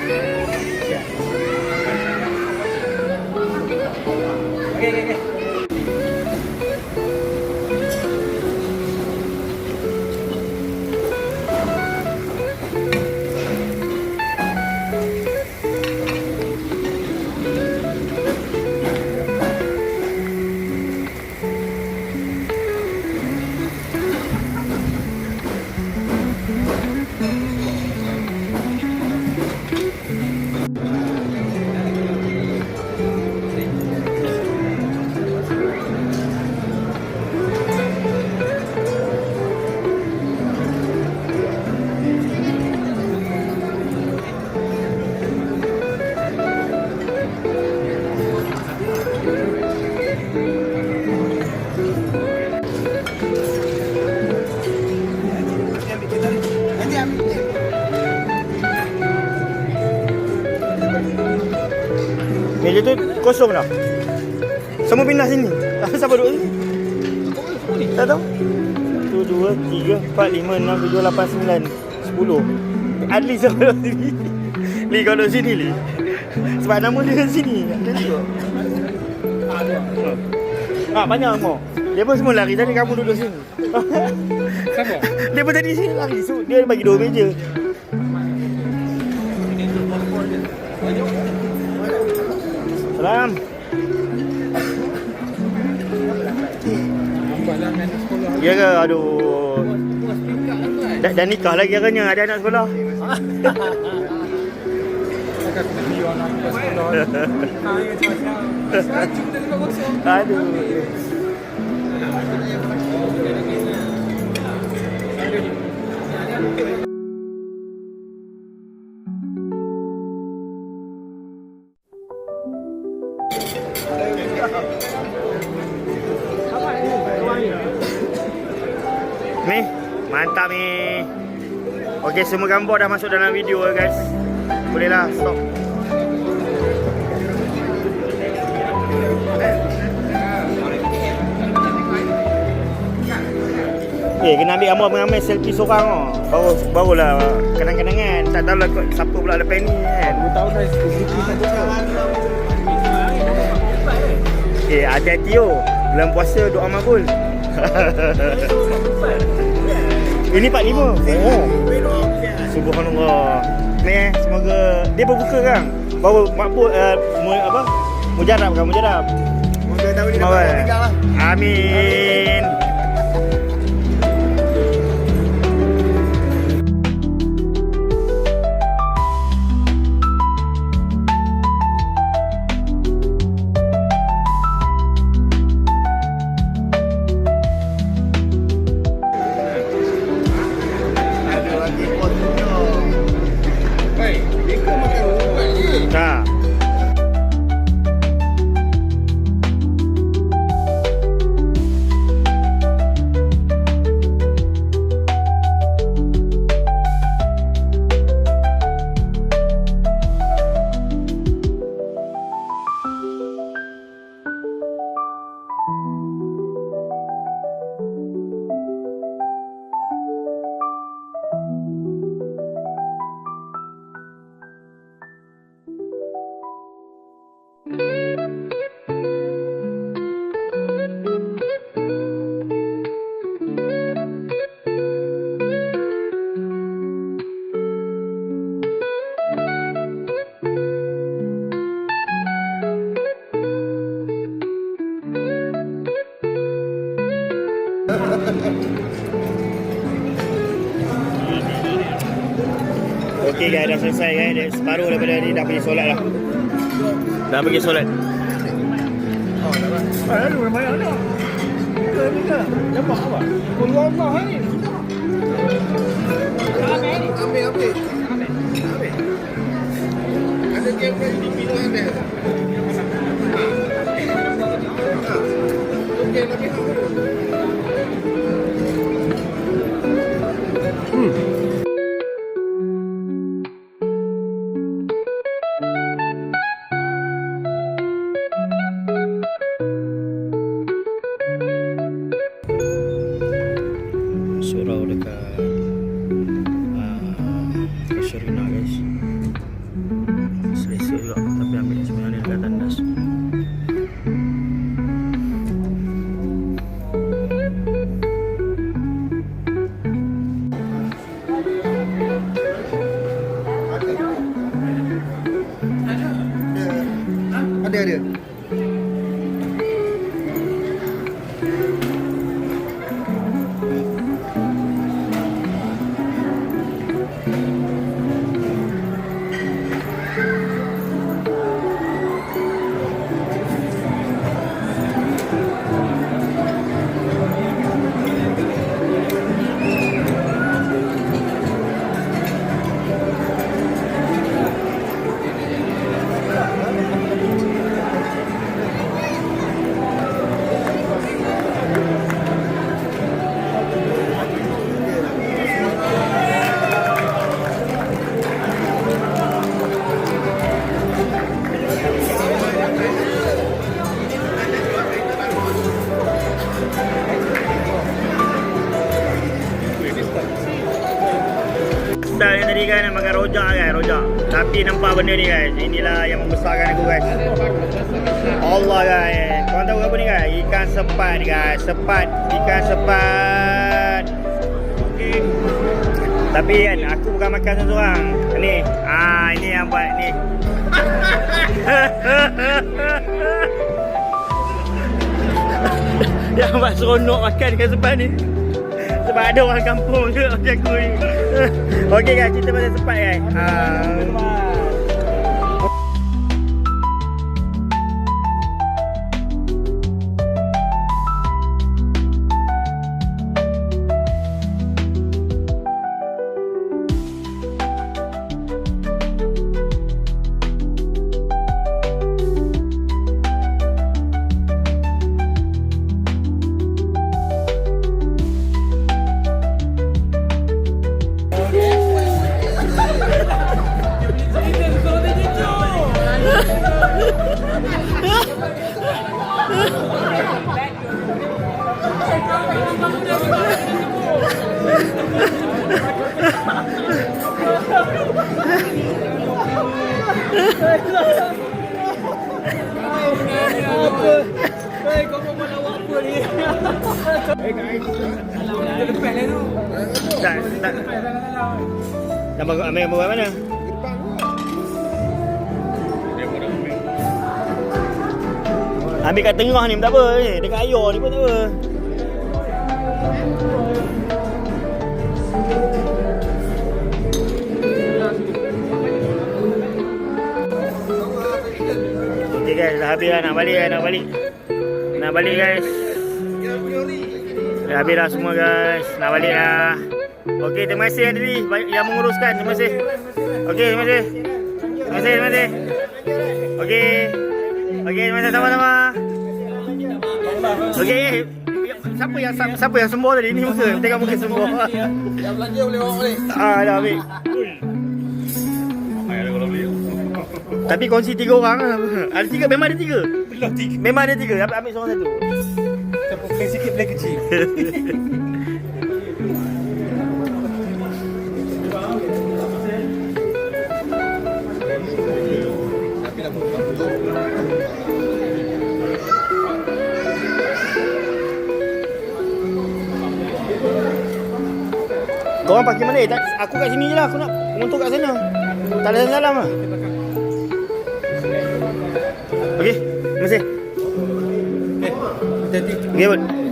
Okay. Meja tu kosong dah. Semua pindah sini. Siapa duduk sini? Tak tahu. 1, 2, 3, 4, 5, 6, 7, 8, 9, 10. Adli siapa duduk sini? Li kau duduk sini Li. Sebab nama dia sini. Banyak mau. Dia pun semua lari tadi, kamu duduk sini. Siapa? Dia pun tadi sini lari. So, dia bagi 2 meja. Salam. Ya ke? Aduh. Dah nikah lagi agaknya, ada anak sekolah. Aduh. Ni, mantap ni. Okey, semua gambar dah masuk dalam video guys. Bolehlah stop. Kena ambil gambar mengambil selfie seorang barulah kenang-kenangan. Tak tahulah siapa pula lepas ni kan. 2 tahun dah selfie satu. Hati-hati bulan puasa doa makbul. Ini 45. Subhanallah. Ni semoga dia berbuka kan. Baru makbul mujarab kan, mujarab. Moga tahun ni dapat tinggal lah. Amin. Nah. Okey guys, dah selesai guys. Dah separuh daripada ni dah pergi solat lah. Dah pergi solat. Aduh, ramai anak. Buka. Nampak apa? Peluang Allah ni. Ambil. Ada game di video ada. Okey, tapi surau dekat Syarina guys. dia. Style yang tadi kan nak makan rojak kan, rojak. Tapi nampak benda ni guys, inilah yang membesarkan aku guys. Allah guys, korang tahu apa ni guys? Ikan sepat guys, sepat, ikan sepat. Okay. Tapi kan aku bukan makan seorang. Ni, ini yang buat ni. Yang buat seronok makan ikan sepat ni. Sebab ada orang kampung je macam aku ni. Okey guys, cerita pasal sepat guys. Kau mau melawak apa ni? Guys, lepas dah tu. Tak. Dah ambil gambar mana? Ambil kat tengah ni pun tak apa ni. Dekat air ni pun tak apa. Okay guys, dah habis dah. Nak balik guys. Dah habis dah semua guys. Nak balik dah. Okay, terima kasih Adri yang menguruskan. Terima kasih. Okay, terima kasih. Okay, terima kasih sama-sama. Okay, siapa yang sembuh tadi? Ni muka. Tengok muka sembuh. Yang belanja boleh bawa balik. Dah ambil. Tapi kongsi 3 orang lah. Ada 3, memang ada 3. Belum 3. Memang ada 3. Ambil seorang satu. Terpukul sikit boleh kecil. Korang parking mana? Aku kat sini je lah. Aku nak untuk kat sana. Tak ada salam lah. Okey, terima kasih. Hati-hati. Okey, bud.